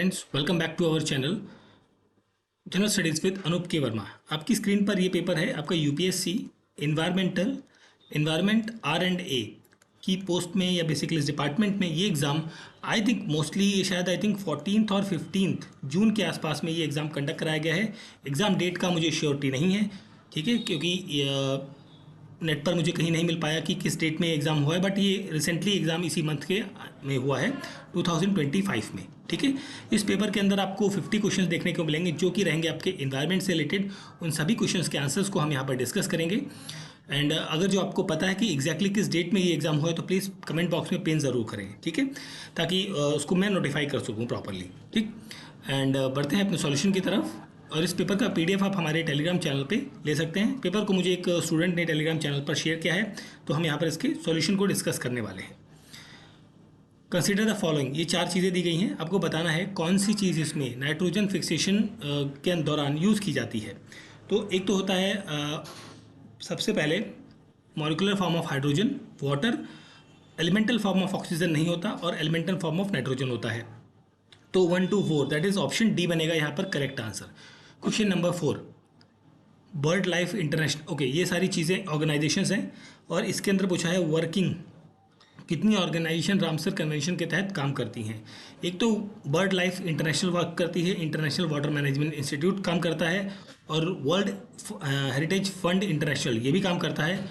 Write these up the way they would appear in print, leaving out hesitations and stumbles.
Friends, welcome back to our channel general studies with Anoop K Verma. आपकी screen पर ये paper है आपका यूपीएससी इन्वायरमेंट R&A की पोस्ट में या बेसिकली इस डिपार्टमेंट में ये एग्ज़ाम आई थिंक मोस्टली ये शायद आई थिंक 14th और 15th जून के आसपास में ये एग्ज़ाम कंडक्ट कराया गया है। एग्ज़ाम डेट का मुझे श्योरिटी नहीं है, ठीक है, क्योंकि नेट पर मुझे कहीं नहीं मिल पाया कि किस डेट में एग्ज़ाम हुआ है, बट ये रिसेंटली एग्ज़ाम इसी मंथ के में हुआ है 2025 में, ठीक है। इस पेपर के अंदर आपको 50 क्वेश्चंस देखने को मिलेंगे जो कि रहेंगे आपके इन्वायरमेंट से रिलेटेड। उन सभी क्वेश्चंस के आंसर्स को हम यहाँ पर डिस्कस करेंगे। एंड अगर जो आपको पता है कि एग्जैक्टली किस डेट में ये एग्ज़ाम हुआ है तो प्लीज़ कमेंट बॉक्स में पिन ज़रूर करें, ठीक है, ताकि उसको मैं नोटिफाई कर सकूँ प्रॉपरली, ठीक। एंड बढ़ते हैं अपने सॉल्यूशन की तरफ। और इस पेपर का पीडीएफ आप हमारे टेलीग्राम चैनल पे ले सकते हैं। पेपर को मुझे एक स्टूडेंट ने टेलीग्राम चैनल पर शेयर किया है, तो हम यहाँ पर इसके सॉल्यूशन को डिस्कस करने वाले हैं। कंसीडर द फॉलोइंग, ये 4 चीज़ें दी गई हैं, आपको बताना है कौन सी चीज़ इसमें नाइट्रोजन फिक्सेशन के दौरान यूज़ की जाती है। तो एक तो होता है सबसे पहले molecular form of hydrogen, water, elemental form of oxygen नहीं होता और एलिमेंटल फॉर्म ऑफ नाइट्रोजन होता है। तो 1 to 4 that is option D बनेगा यहाँ पर correct answer. Question number 4, bird life international, okay, ये सारी चीज़ें ऑर्गेनाइजेशंस हैं और इसके अंदर पूछा है वर्किंग, कितनी ऑर्गेनाइजेशन रामसर कन्वेंशन के तहत काम करती हैं। एक तो बर्ड लाइफ इंटरनेशनल वर्क करती है, इंटरनेशनल वाटर मैनेजमेंट इंस्टीट्यूट काम करता है, और वर्ल्ड हेरिटेज फंड इंटरनेशनल ये भी काम करता है।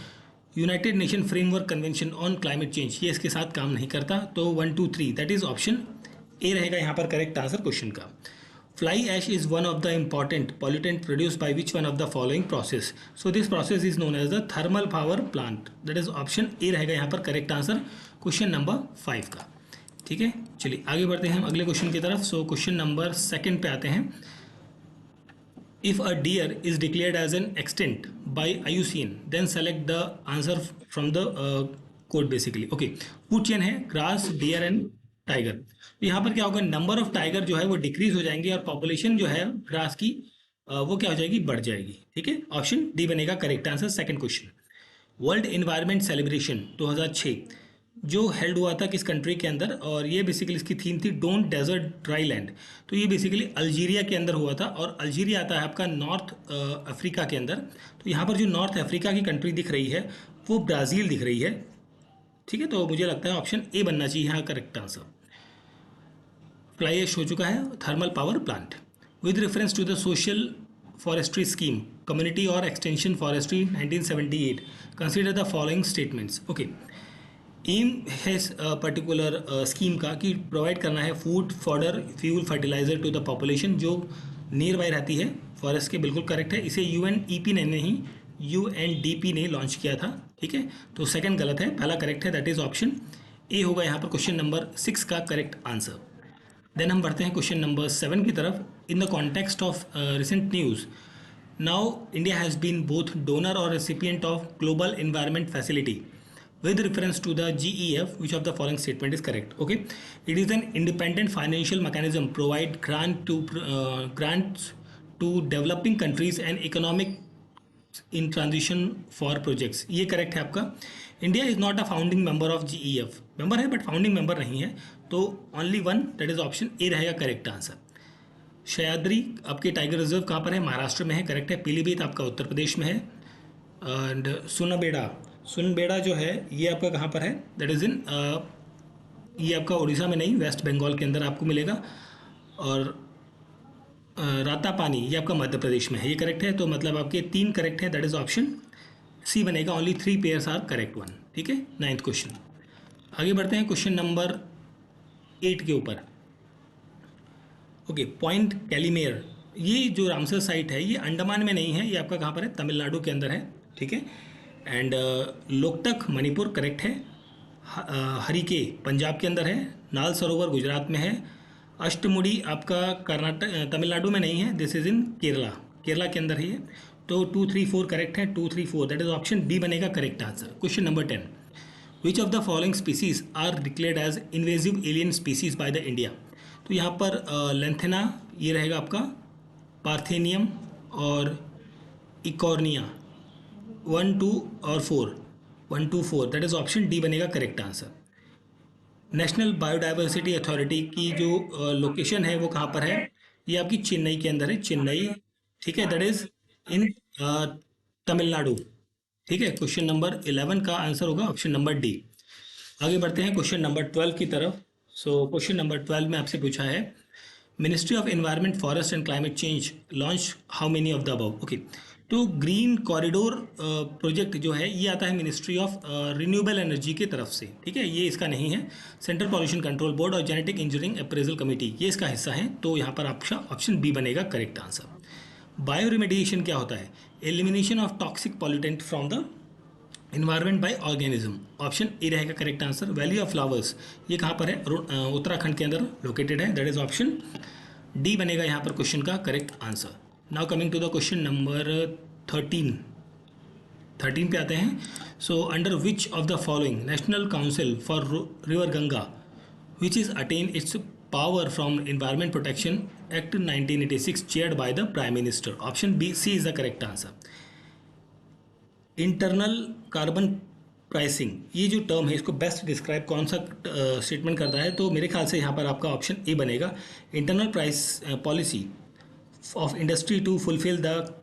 United nation framework convention on climate change ये इसके साथ काम नहीं करता। तो 1 2 3 दैट इज ऑप्शन ए रहेगा यहाँ पर करेक्ट आंसर क्वेश्चन का। Fly ash is one of the important pollutant produced by which one of the following process. So this process is known as the thermal power plant, that is option A रहेगा यहाँ पर correct answer question number 5 का, ठीक है। चलिए आगे बढ़ते हैं हम अगले क्वेश्चन की तरफ। सो क्वेश्चन नंबर 2 पे आते हैं। If a deer is declared as an extinct by IUCN, then select the answer from the code basically. Okay, food chain है ग्रास, डियर एंड टाइगर। तो यहाँ पर क्या होगा, नंबर ऑफ टाइगर जो है वो डिक्रीज हो जाएंगे और पॉपुलेशन जो है ग्रास की वो क्या हो जाएगी, बढ़ जाएगी, ठीक है। ऑप्शन डी बनेगा correct answer second question. World environment celebration 2006 जो हेल्ड हुआ था किस कंट्री के अंदर, और ये बेसिकली इसकी थीम थी डोंट डेजर्ट ड्राई लैंड। तो ये बेसिकली अल्जीरिया के अंदर हुआ था, और अल्जीरिया आता है आपका नॉर्थ अफ्रीका के अंदर। तो यहाँ पर जो नॉर्थ अफ्रीका की कंट्री दिख रही है वो ब्राज़ील दिख रही है, ठीक है। तो मुझे लगता है ऑप्शन ए बनना चाहिए यहाँ करेक्ट आंसर। फ्लाई ऐश हो चुका है, thermal power plant. With reference to the social forestry scheme community और extension forestry 1978 consider the following statements. Okay, aim है पर्टिकुलर स्कीम का कि प्रोवाइड करना है food, fodder, fuel, fertiliser to the population जो नियर बाय रहती है forest के, बिल्कुल करेक्ट है। इसे UNEP ने नहीं UNDP ने लॉन्च किया था, ठीक है। तो सेकंड गलत है, पहला करेक्ट है, दैट इज ऑप्शन ए होगा यहाँ पर क्वेश्चन नंबर 6 का करेक्ट आंसर। देन हम बढ़ते हैं क्वेश्चन नंबर 7 की तरफ। In the context of recent news, now India has been both donor और recipient of global environment facility with reference to the GEF, which of the following statement is correct? Okay, it is an independent financial mechanism provide grants to developing countries and economic in transition for projects। ये correct है आपका। India is not a founding member of GEF, member है but founding member नहीं है, तो only one, that is option A रहेगा correct answer. Sahyadri आपके tiger reserve कहाँ पर है, महाराष्ट्र में है, करेक्ट है। पीलीभीत आपका उत्तर प्रदेश में है। एंड सुनबेड़ा जो है ये आपका कहाँ पर है, दैट इज़ इन ये आपका उड़ीसा में नहीं, वेस्ट बंगाल के अंदर आपको मिलेगा। और रातापानी ये आपका मध्य प्रदेश में है, ये करेक्ट है। तो मतलब आपके 3 करेक्ट है, दैट इज ऑप्शन सी बनेगा, only 3 pairs are correct one, ठीक है। 9th क्वेश्चन आगे बढ़ते हैं क्वेश्चन नंबर 8 के ऊपर। ओके, पॉइंट कैलीमेयर, ये जो रामसर साइट है ये अंडमान में नहीं है, ये आपका कहाँ पर है, तमिलनाडु के अंदर है, ठीक है। एंड लोकटक मणिपुर करेक्ट है। हरिके पंजाब के अंदर है। नाल सरोवर गुजरात में है। अष्टमुड़ी आपका कर्नाटक तमिलनाडु में नहीं है, दिस इज इन केरला के अंदर है ये। तो 2 3 4 करेक्ट है, 2 3 4 दैट इज ऑप्शन बी बनेगा correct answer. Question number 10, which of the following species are declared as invasive alien species by the India. तो यहाँ पर लेंथेना ये रहेगा आपका, पार्थेनियम और इकॉर्निया 1 2 और 4, 1 2 4 दैट इज ऑप्शन डी बनेगा correct answer. National biodiversity authority की जो लोकेशन है वो कहाँ पर है? ये आपकी चेन्नई के अंदर है, चेन्नई। ठीक है, दैट इज इन तमिलनाडु। ठीक है, क्वेश्चन नंबर 11 का आंसर होगा ऑप्शन नंबर डी। आगे बढ़ते हैं क्वेश्चन नंबर 12 की तरफ। सो क्वेश्चन नंबर 12 में आपसे पूछा है, ministry of environment forest and climate change launch how many of the above. Okay, तो ग्रीन कॉरिडोर प्रोजेक्ट जो है ये आता है मिनिस्ट्री ऑफ रिन्यूएबल एनर्जी की तरफ से। ठीक है, ये इसका नहीं है। सेंट्रल पॉल्यूशन कंट्रोल बोर्ड और जेनेटिक इंजीनियरिंग अप्रेजल कमेटी ये इसका हिस्सा है। तो यहाँ पर आपका ऑप्शन बी बनेगा करेक्ट आंसर। बायो रिमेडिएशन क्या होता है? Elimination of toxic pollutant from the environment by organism. Option A रहेगा correct answer. Valley of flowers ये कहाँ पर है? उत्तराखंड के अंदर लोकेटेड है, दैट इज ऑप्शन डी बनेगा यहाँ पर क्वेश्चन का correct answer. Now coming to the question number 13 पे आते हैं। So under which of the following national council for river Ganga which is attain its power from environment protection act 1986 chaired by the prime minister. Option B C is the correct answer. Internal carbon pricing ये जो term है इसको best describe कौन सा statement करता है? तो मेरे ख्याल से यहाँ पर आपका ऑप्शन ए बनेगा। Internal price policy of industry to fulfil the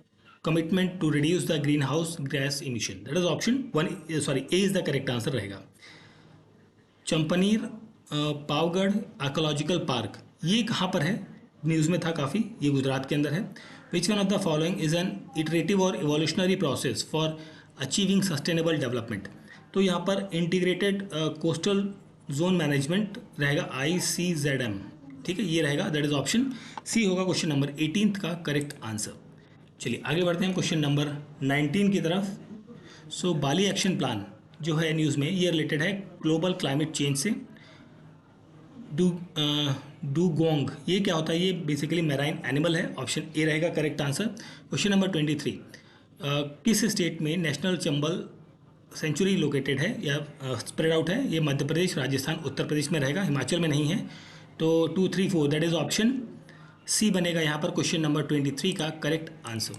commitment to reduce the green house gas emission, that is option one, sorry A is the correct answer रहेगा। चंपनीर पावगढ़ आर्कोलॉजिकल पार्क ये कहाँ पर है? न्यूज़ में था काफ़ी, ये गुजरात के अंदर है। Which one of the following is an iterative और evolutionary process for achieving sustainable development. तो यहाँ पर इंटीग्रेटेड कोस्टल जोन मैनेजमेंट रहेगा, ICZM। ठीक है, ये रहेगा, दैट इज ऑप्शन सी होगा क्वेश्चन नंबर 18 का करेक्ट आंसर। चलिए आगे बढ़ते हैं क्वेश्चन नंबर 19 की तरफ। सो बाली एक्शन प्लान जो है न्यूज़ में ये रिलेटेड है ग्लोबल क्लाइमेट चेंज से। डूगोंग ये क्या होता है? ये बेसिकली मैराइन एनिमल है, ऑप्शन ए रहेगा करेक्ट आंसर। क्वेश्चन नंबर 23, किस स्टेट में नेशनल चंबल सेंचुरी लोकेटेड है या स्प्रेड आउट है? ये मध्य प्रदेश, राजस्थान, उत्तर प्रदेश में रहेगा, हिमाचल में नहीं है। तो 2, 3, 4 दैट इज ऑप्शन सी बनेगा यहाँ पर क्वेश्चन नंबर 23 का correct answer.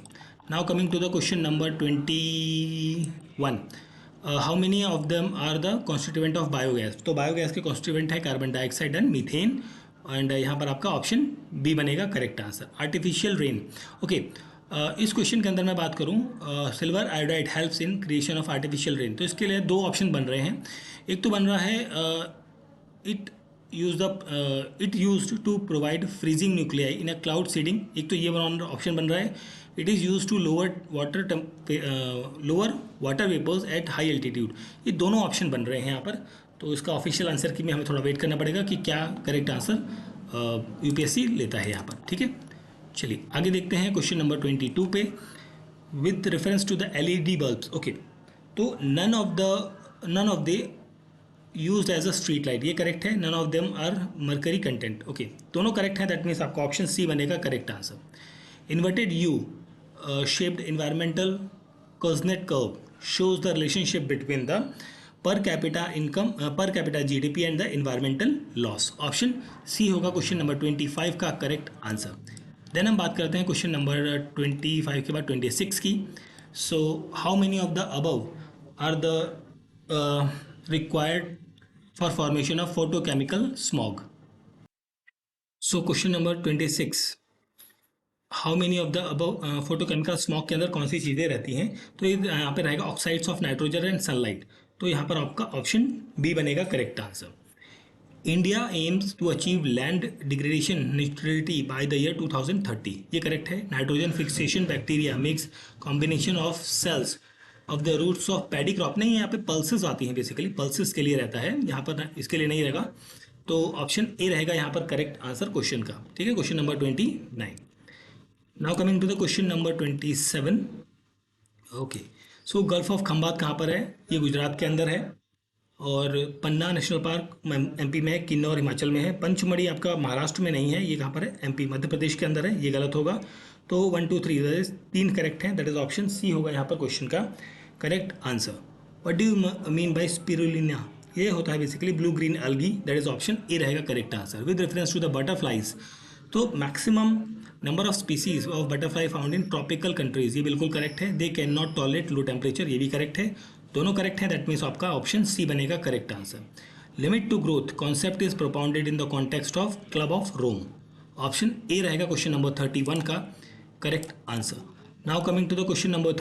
Now coming to the question number 21, how many of them are the constituent of biogas. तो बायोगैस के कॉन्स्टिट्यूएंट है carbon dioxide and methane, and यहाँ पर आपका ऑप्शन बी बनेगा correct answer. Artificial rain, okay, इस question के अंदर मैं बात करूँ, silver iodide helps in creation of artificial rain. तो इसके लिए दो ऑप्शन बन रहे हैं। एक तो बन रहा है it used to provide freezing nuclei in a cloud seeding. एक तो ये ऑप्शन बन रहा है it is use to lower water vapours at high altitude. ये दोनों ऑप्शन बन रहे हैं यहाँ पर। तो इसका ऑफिशियल आंसर की में हमें थोड़ा वेट करना पड़ेगा कि क्या करेक्ट आंसर यूपीएससी लेता है यहाँ पर। ठीक है, चलिए आगे देखते हैं क्वेश्चन नंबर 22 पे। With reference to the LED bulbs, okay, तो none of the used as a street light ये करेक्ट है। None of them are mercury content, okay, दोनों करेक्ट है, दैट मीन्स आपका ऑप्शन सी बनेगा correct answer. Inverted U shaped environmental Kuznets curve shows the relationship between the per capita income, per capita GDP and the environmental loss। Option C होगा question number 25 का correct answer. Then हम बात करते हैं question number 25 के बाद 26 की। So how many of the above are the required for formation of photochemical smog. So question number 26, how many of the above photochemical smog के अंदर कौन सी चीज़ें रहती हैं? तो ये यहाँ पे रहेगा oxides of nitrogen and sunlight. तो यहाँ पर आपका ऑप्शन बी बनेगा correct answer. India aims to achieve land degradation neutrality by the year 2030 ये करेक्ट है। Nitrogen fixation bacteria makes combination of cells of the roots of paddy crop. नहीं, यहाँ पे पल्सेस आती हैं, बेसिकली पल्सेस के लिए रहता है, यहाँ पर इसके लिए नहीं रहेगा। तो ऑप्शन ए रहेगा यहाँ पर करेक्ट आंसर क्वेश्चन का। ठीक है, question number 29। Now coming to the question number 27, okay, so gulf of Khambhat कहाँ पर है? ये गुजरात के अंदर है। और पन्ना नेशनल पार्क MP में है, किन्नौर हिमाचल में है। पंचमढ़ी आपका महाराष्ट्र में नहीं है, ये कहाँ पर है? MP मध्य प्रदेश के अंदर है, ये गलत होगा। तो 1, 2, 3 तीन करेक्ट हैं, दैट इज ऑप्शन सी होगा यहाँ पर क्वेश्चन का correct answer. What do you mean by spirulina? ये होता है basically blue green algae, that is option A रहेगा correct answer. With reference to the butterflies, तो maximum number of species of butterfly found in tropical countries ये बिल्कुल correct है। They can not tolerate low temperature ये भी correct है, दोनों correct है, दैट मीन्स आपका ऑप्शन सी बनेगा correct answer. Limit to growth concept is propounded in the context of club of Rome. Option A रहेगा क्वेश्चन नंबर 31 का correct answer. Now coming to the question number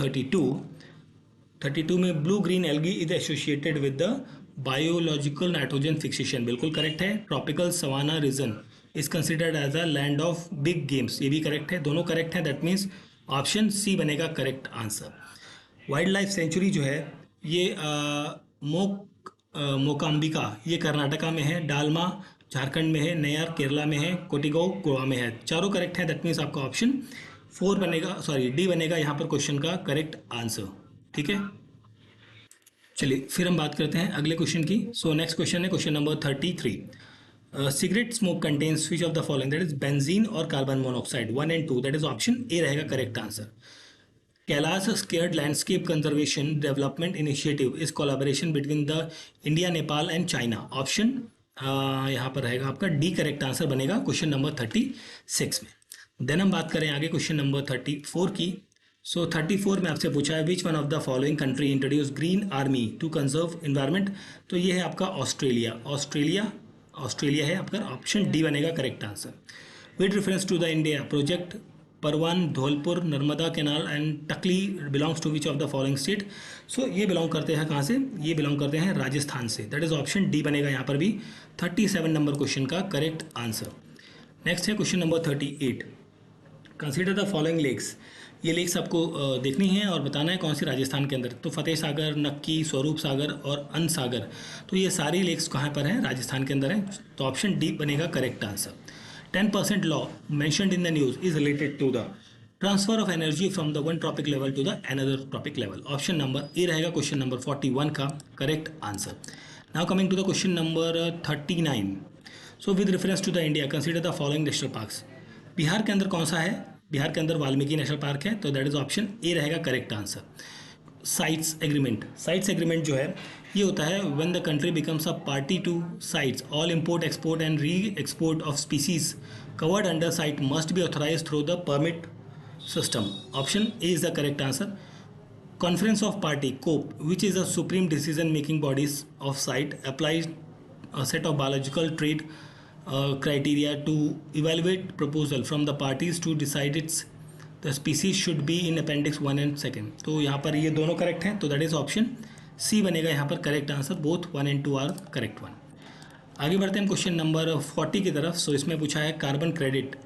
32 में blue green algae is associated with the biological nitrogen fixation, बिल्कुल correct है। Tropical savanna region is considered as a land of big games, ये भी correct है, दोनों correct है। That means option C बनेगा correct answer. Wild life sanctuary जो है ये मोकाम्बिका ये कर्नाटका में है, डालमा झारखंड में है, नैयार केरला में है, कोटिगांव गोवा में है, चारों करेक्ट है। दैट मीन्स आपका ऑप्शन 4 बनेगा, सॉरी डी बनेगा यहाँ पर क्वेश्चन का करेक्ट आंसर। ठीक है, चलिए फिर हम बात करते हैं अगले क्वेश्चन की। सो नेक्स्ट क्वेश्चन है question number 33। Cigarette smoke contains which of the following, that is benzene और carbon monoxide, 1 and 2, that is option A रहेगा correct answer. Kailash sacred landscape conservation development initiative is collaboration between the India, Nepal and China. Option यहाँ पर रहेगा आपका D correct answer बनेगा question number 36 में। Then हम बात करें आगे क्वेश्चन नंबर 34 की। सो 34 में आपसे पूछा है which one of the following country introduce green army to conserve environment, तो ये है आपका ऑस्ट्रेलिया है आपका, ऑप्शन डी बनेगा correct answer. With reference to the India project Parwan, Dholpur, Narmada canal and Takli belongs to which of the following state, so ये belong करते हैं कहाँ से, ये बिलोंग करते हैं राजस्थान से। दैट इज ऑप्शन डी बनेगा यहाँ पर भी 37 नंबर क्वेश्चन का करेक्ट आंसर। नेक्स्ट है question number 38। Consider the following lakes, ये लेक्स आपको देखनी है और बताना है कौन सी राजस्थान के अंदर, तो फतेह सागर, नक्की, स्वरूप सागर और अन सागर, तो ये सारी लेक्स कहाँ पर हैं, राजस्थान के अंदर हैं, तो ऑप्शन डी बनेगा correct answer. 10% law mentioned in the news is related to the transfer of energy from the one tropic level to the another tropic level. Option number A रहेगा क्वेश्चन नंबर 41 का correct answer. Now coming to the question number 39। So with reference to the India consider the following national parks, Bihar के अंदर कौन सा है, बिहार के अंदर Valmiki national park है, तो दैट इज ऑप्शन ए रहेगा करेक्ट आंसर। साइट्स एग्रीमेंट जो है ये होता है when the country becomes a party to CITES, all import export and re export of species covered under CITES must be authorise through the permit system. Option A is the correct answer. Conference of party COP which is a supreme decision making bodies of CITES applies a set of biological trade criteria to evaluate proposal from the parties to decide its the species should be in appendix 1 and 2, तो यहाँ पर ये दोनों correct हैं, तो that is option C बनेगा यहाँ पर correct answer. Both 1 and 2 are correct one. आगे बढ़ते हैं क्वेश्चन नंबर 40 की तरफ। सो इसमें पूछा है carbon credit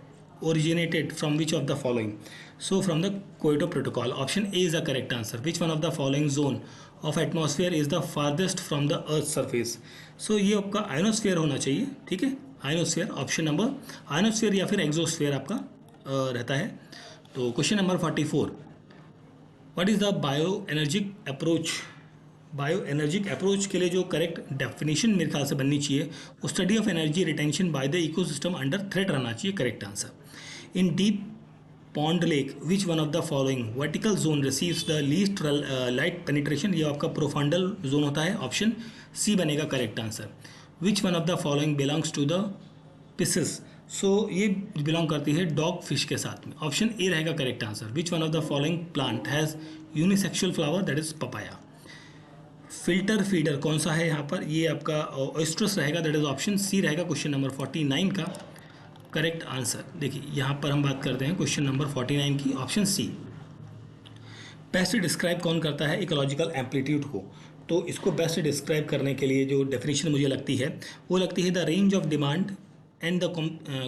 originated from which of the following, so from the Kyoto Protocol, option A is the correct answer। which one of the following zone of atmosphere is the farthest from the earth surface, so ये आपका ionosphere होना चाहिए, ठीक है, ionosphere, option number ionosphere या फिर exosphere आपका रहता है। तो question number 44, what is the bio energic approach के लिए जो करेक्ट डेफिनेशन मेरे ख्याल से बननी चाहिए, वो study of energy retention by the ecosystem under threat रहना चाहिए, correct answer. In deep pond lake which one of the following vertical zone receives the least light penetration, ये आपका प्रोफांडल जोन होता है, ऑप्शन सी बनेगा correct answer. Which one of the following belongs to the pisces, so ये belong करती है dog fish के साथ में, ऑप्शन ए रहेगा correct answer. Which one of the following plant has unisexual flower, that is papaya. Filter feeder कौन सा है यहाँ पर, ये आपका ऑयस्ट्रस रहेगा, दैट इज ऑप्शन सी रहेगा क्वेश्चन नंबर 49 का करेक्ट आंसर। देखिए यहाँ पर हम बात करते हैं क्वेश्चन नंबर 49 की, ऑप्शन सी। बेस्ट डिस्क्राइब कौन करता है इकोलॉजिकल एम्पलीट्यूड को, तो इसको बेस्ट डिस्क्राइब करने के लिए जो डेफिनेशन मुझे लगती है वो लगती है the range of demand and the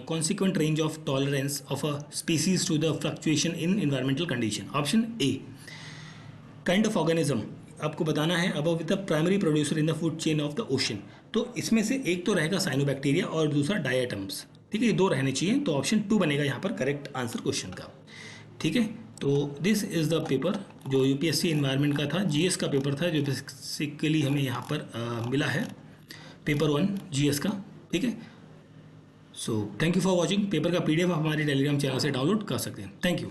consequent range of tolerance of a species to the fluctuation in environmental condition, option A. Kind of organism आपको बताना है above with the primary producer in the food chain of the ocean, तो इसमें से एक तो रहेगा cyanobacteria और दूसरा डायटम्स, ठीक है, ये दो रहने चाहिए, तो ऑप्शन 2 बनेगा यहाँ पर करेक्ट आंसर क्वेश्चन का, ठीक है। तो दिस इज़ द पेपर जो यूपीएससी एनवायरनमेंट का था, जीएस का पेपर था जो बेसिकली हमें यहाँ पर मिला है, पेपर 1 जीएस का, ठीक है। So thank you for watching. Paper का पीडीएफ आप हमारे टेलीग्राम चैनल से डाउनलोड कर सकते हैं। Thank you.